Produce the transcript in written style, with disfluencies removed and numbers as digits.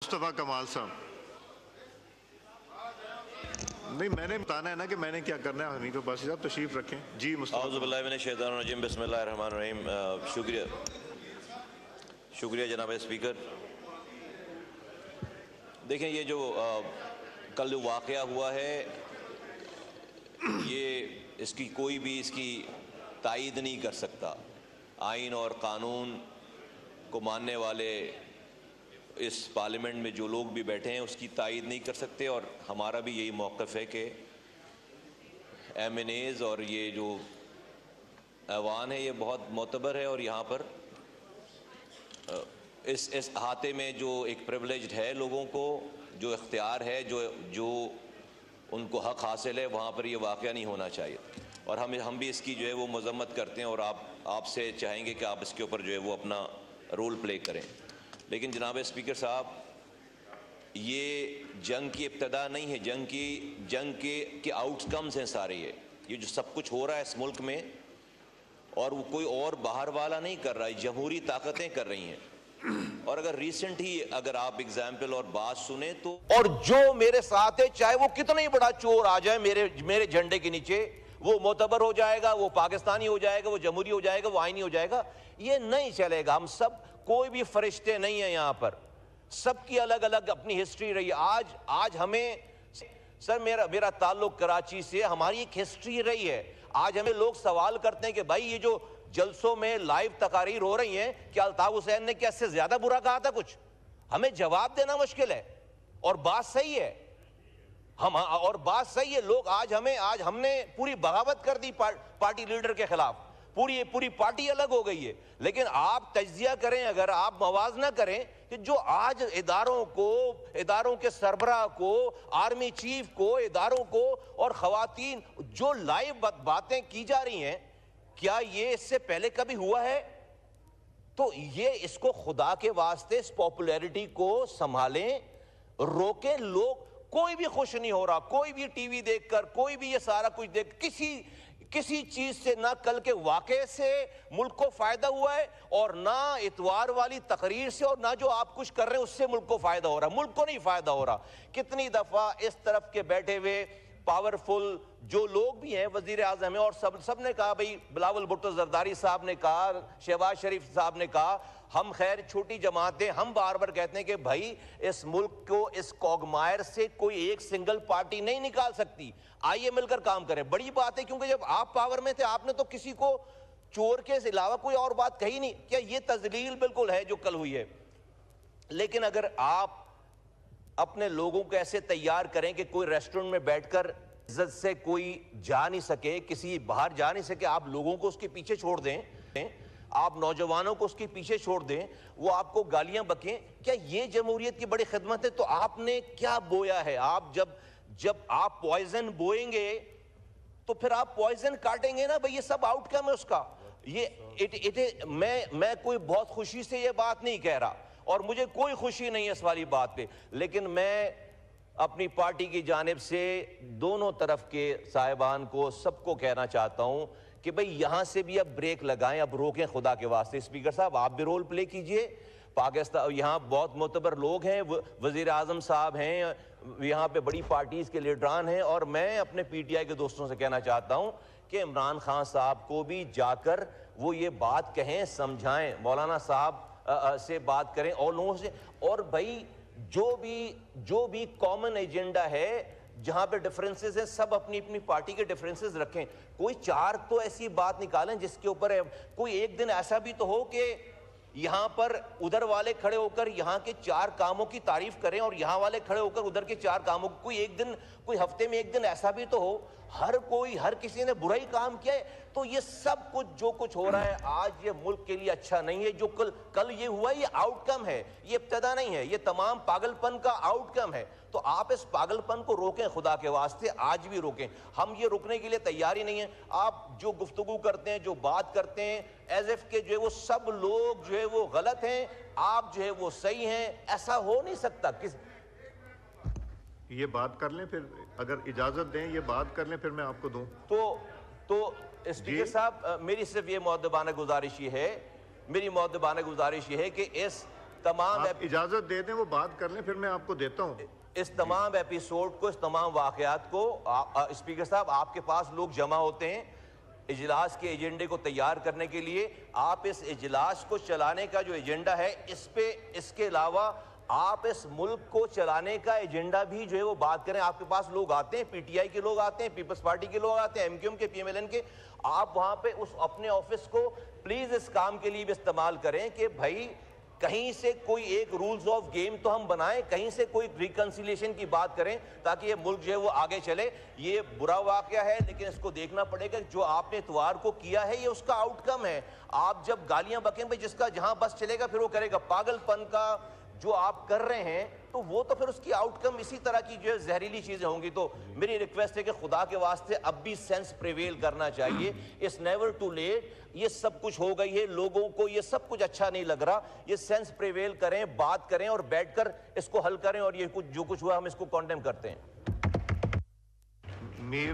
मुस्तफ़ा कमाल साहब, नहीं मैंने बताना है ना कि मैंने क्या करना है। हनीफ अब्बासी साहब तशरीफ रखें। जी औज़ु बिल्लाहि मिनश शैतानिर रजीम, बिस्मिल्लाहिर रहमानिर रहीम। शुक्रिया जनाब स्पीकर। देखें, ये जो कल जो वाक़या हुआ है, ये इसकी कोई भी इसकी तायीद नहीं कर सकता। आइन और कानून को मानने वाले इस पार्लियामेंट में जो लोग भी बैठे हैं उसकी तायीद नहीं कर सकते, और हमारा भी यही मौक़िफ़ है कि MNAs और ये जो ऐवान है ये बहुत मोतबर है, और यहाँ पर इस अहाते में जो एक प्रिविलेज्ड है लोगों को, जो इख्तियार है, जो उनको हक़ हासिल है, वहाँ पर ये वाक़या नहीं होना चाहिए। और हम भी इसकी जो है वो मज़म्मत करते हैं, और आपसे चाहेंगे कि आप इसके ऊपर जो है वो अपना रोल प्ले करें। लेकिन जनाब स्पीकर साहब, ये जंग की इब्तदा नहीं है, जंग के आउटकम्स हैं सारे। ये जो सब कुछ हो रहा है इस मुल्क में, और वो कोई और बाहर वाला नहीं कर रहा है, जमहूरी ताकतें कर रही हैं। और अगर रिसेंट ही अगर आप एग्जाम्पल और बात सुने तो, और जो मेरे साथ है चाहे वो कितना ही बड़ा चोर आ जाए मेरे झंडे के नीचे, वो मोतबर हो जाएगा, वो पाकिस्तानी हो जाएगा, वो जमहूरी हो जाएगा, वो आईनी हो जाएगा। ये नहीं चलेगा। हम सब कोई भी फरिश्ते नहीं है यहाँ पर, सबकी अलग अलग अपनी हिस्ट्री रही है। आज हमें सर, मेरा ताल्लुक कराची से, हमारी एक हिस्ट्री रही है। आज हमें लोग सवाल करते हैं कि भाई ये जो जलसों में लाइव तकारीर हो रही हैं, क्या अल्ताफ हुसैन ने क्या इससे ज्यादा बुरा कहा था कुछ? हमें जवाब देना मुश्किल है, और बात सही है। बात सही है। लोग आज हमने पूरी बगावत कर दी पार्टी लीडर के खिलाफ, पूरी पार्टी अलग हो गई है। लेकिन आप तज्जिया करें, अगर आप मवाजना करें कि जो आज इदारों के सरबराह को, आर्मी चीफ को, इदारों को और खवातीन जो लाइव बातें की जा रही हैं, क्या ये इससे पहले कभी हुआ है? तो ये इसको खुदा के वास्ते इस पॉपुलैरिटी को संभालें, रोकें। लोग कोई भी खुश नहीं हो रहा, कोई भी टीवी देखकर, कोई भी ये सारा कुछ देख, किसी चीज से, ना कल के वाक़े से मुल्क को फायदा हुआ है, और ना इतवार वाली तकरीर से, और ना जो आप कुछ कर रहे हैं उससे मुल्क को फायदा हो रहा। मुल्क को नहीं फायदा हो रहा। कितनी दफा इस तरफ के बैठे हुए पावरफुल जो लोग भी हैं, वजीर आज़म है, और सब ने कहा, भाई बिलावल भुट्टो जरदारी साहब ने कहा, शहबाज शरीफ साहब ने कहा, हम खैर छोटी जमातें, हम बार बार कहते हैं कि भाई इस मुल्क को इस कॉगमायर से कोई एक सिंगल पार्टी नहीं निकाल सकती। आइए मिलकर काम करें। बड़ी बात है, क्योंकि जब आप पावर में थे आपने तो किसी को चोर के अलावा कोई और बात कही नहीं। क्या ये तजलील बिल्कुल है जो कल हुई है। लेकिन अगर आप अपने लोगों को ऐसे तैयार करें कि कोई रेस्टोरेंट में बैठकर इज्जत से कोई जा नहीं सके, किसी बाहर जा नहीं सके, आप लोगों को उसके पीछे छोड़ दें, आप नौजवानों को उसके पीछे छोड़ दें, वो आपको गालियां बकें, क्या ये जमहूरियत की बड़ी खिदमत है? तो आपने क्या बोया है? आप जब आप पॉइजन बोएंगे तो फिर आप पॉइजन काटेंगे ना भाई। ये सब आउटकम है उसका। मैं कोई बहुत खुशी से ये बात नहीं कह रहा, और मुझे कोई खुशी नहीं है इस वाली बात पे, लेकिन मैं अपनी पार्टी की जानिब से दोनों तरफ के साहिबान को, सबको कहना चाहता हूं कि भाई यहां से भी अब ब्रेक लगाएं, अब रोकें खुदा के वास्ते। स्पीकर साहब, आप भी रोल प्ले कीजिए। पाकिस्तान, यहाँ बहुत मोतबर लोग हैं, वजीर आजम साहब हैं, यहाँ पे बड़ी पार्टीज के लीडरान हैं, और मैं अपने PTI के दोस्तों से कहना चाहता हूं कि इमरान खान साहब को भी जाकर वो ये बात कहें, समझाएं, मौलाना साहब से बात करें, और लोगों से। और भाई जो भी कॉमन एजेंडा है, जहां पे डिफरेंसेस हैं, सब अपनी अपनी पार्टी के डिफरेंसेस रखें। कोई चार तो ऐसी बात निकालें जिसके ऊपर कोई एक दिन ऐसा भी तो हो कि यहां पर उधर वाले खड़े होकर यहां के चार कामों की तारीफ करें, और यहां वाले खड़े होकर उधर के चार कामों को। कोई हफ्ते में एक दिन ऐसा भी तो हो। हर किसी ने बुरा ही काम किया है। तो ये सब कुछ जो कुछ हो रहा है आज, ये मुल्क के लिए अच्छा नहीं है। जो कल ये हुआ, ये आउटकम है, ये इब्तदा नहीं है, ये तमाम पागलपन का आउटकम है। तो आप इस पागलपन को रोकें, खुदा के वास्ते आज भी रोकें। हम ये रुकने के लिए तैयार ही नहीं है। आप जो गुफ्तगू करते हैं, जो बात करते हैं, एज इफ के जो है वो सब लोग जो है वो गलत हैं, आप जो है वो सही हैं, ऐसा हो नहीं सकता। ये बात कर लें, फिर अगर इजाजत दें ये बात कर लें, फिर मैं आपको दूं। तो स्पीकर साहब, मेरी सिर्फ ये मुअद्दबाना गुजारिश ये है कि इस तमाम आप इजाजत दे दें वो बात कर लें, फिर मैं आपको देता हूँ। इस तमाम एपिसोड को, इस तमाम वाक़यात को स्पीकर साहब आपके पास लोग जमा होते हैं इजलास के एजेंडे को तैयार करने के लिए। आप इस इजलास को चलाने का जो एजेंडा है इस पे, इसके अलावा आप इस मुल्क को चलाने का एजेंडा भी जो है वो बात करें। आपके पास लोग आते हैं, पीटीआई के लोग आते हैं, पीपल्स पार्टी के लोग आते हैं, एमक्यूएम के, पीएमएलएन के, आप वहां पे उस अपने ऑफिस को प्लीज इस काम के लिए भी इस्तेमाल करें कि भाई कहीं से कोई एक रूल्स ऑफ गेम तो हम बनाएं, कहीं से कोई रिकंसिलिएशन की बात करें ताकि ये मुल्क जो है वो आगे चले। ये बुरा वाकया है लेकिन इसको देखना पड़ेगा जो आपने इतवार को किया है ये उसका आउटकम है। आप जब गालियां बकें भाई जिसका जहां बस चलेगा फिर वो करेगा, पागलपन का जो आप कर रहे हैं तो वो तो फिर उसकी आउटकम इसी तरह की जो है जहरीली चीजें होंगी। तो मेरी रिक्वेस्ट है कि खुदा के वास्ते अब भी सेंस प्रिवेल करना चाहिए। It's never too late. ये सब कुछ हो गई है, लोगों को ये सब कुछ अच्छा नहीं लग रहा, ये सेंस प्रिवेल करें, बात करें और बैठकर इसको हल करें। और ये कुछ जो कुछ हुआ हम इसको कॉन्डेम करते हैं। मीर